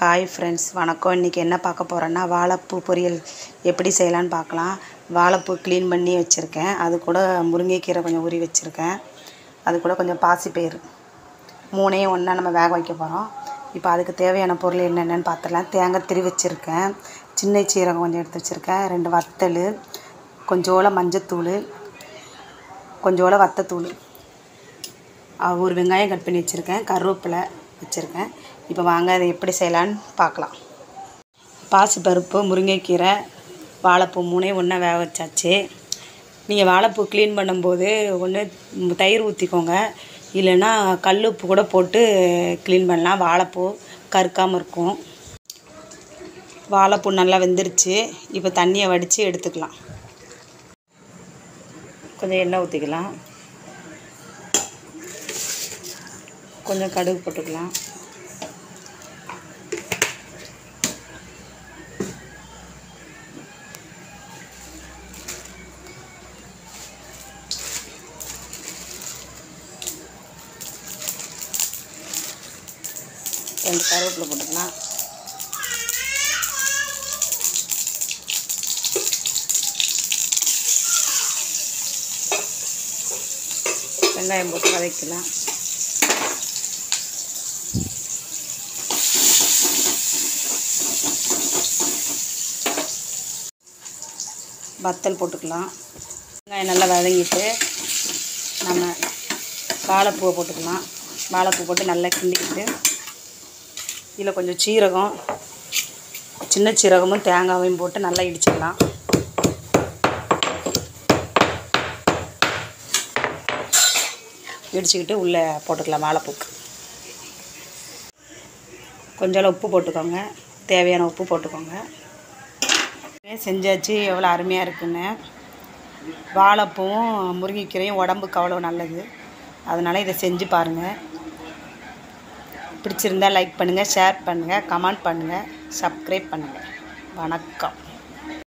Hi friends, வணக்கம். இன்றைக்கி என்ன பார்க்க போகிறேன்னா, வாழைப்பூ பொரியல் எப்படி செய்யலான்னு பார்க்கலாம். வாழைப்பூ க்ளீன் பண்ணி வச்சுருக்கேன். அது கூட முருங்கைக்கீரை கொஞ்சம் உருவி வச்சுருக்கேன். அது கூட கொஞ்சம் பாசிப்பயிறு, மூணையும் ஒன்றா நம்ம வேக வைக்க போகிறோம். இப்போ அதுக்கு தேவையான பொருள் என்னென்னு பார்த்துடலாம். தேங்காய் திருவி வச்சுருக்கேன், சின்ன சீரகம் கொஞ்சம் எடுத்து வச்சுருக்கேன், 2 வத்தல், கொஞ்சோள மஞ்சத்தூள், கொஞ்சோள வத்தத்தூள், ஒரு வெங்காயம் கட் பண்ணி வச்சுருக்கேன், கருவேப்பிலை வச்சுருக்கேன். இப்போ வாங்க அதை எப்படி செய்யலான்னு பார்க்கலாம். பாசிப்பருப்பு, முருங்கைக்கீரை, வாழைப்பூ மூணையும் ஒன்றா வேக வச்சாச்சு. நீங்கள் வாழைப்பூ க்ளீன் பண்ணும்போது ஒன்று தயிர் ஊற்றிக்கோங்க, இல்லைன்னா கல் உப்பு கூட போட்டு க்ளீன் பண்ணலாம். வாழைப்பூ கருக்காமல் இருக்கும். வாழைப்பூ நல்லா வெந்துருச்சு. இப்போ தண்ணியை வடித்து எடுத்துக்கலாம். கொஞ்சம் எண்ணெய் ஊற்றிக்கலாம், கொஞ்சம் கடுகு போட்டுக்கலாம், கொஞ்சம் கருவேப்பிலை போட்டுக்கலாம், வெங்காயம் போட்டு வதக்கலாம், வத்தல் போட்டுக்கலாம். வெங்காயம் நல்லா வதங்கிட்டு நம்ம வாழைப்பூவை போட்டுக்கலாம். வாழைப்பூ போட்டு நல்லா கிண்டிக்கிட்டு இதில் கொஞ்சம் சீரகம், சின்ன சீரகமும் தேங்காயும் போட்டு நல்லா இடிச்சிக்கலாம். இடிச்சுக்கிட்டு உள்ளே போட்டுக்கலாம். வாழைப்பூக்கு கொஞ்சம் உப்பு போட்டுக்கோங்க, தேவையான உப்பு போட்டுக்கோங்க. செஞ்சாச்சு. எவ்வளோ அருமையாக இருக்குன்னு. வாழைப்பூவும் முருங்கைக்கீரையும் உடம்புக்கு அவ்வளோ நல்லது. அதனால் இதை செஞ்சு பாருங்கள். பிடிச்சிருந்தால் லைக் பண்ணுங்கள், ஷேர் பண்ணுங்கள், கமெண்ட் பண்ணுங்கள், சப்ஸ்கிரைப் பண்ணுங்கள். வணக்கம்.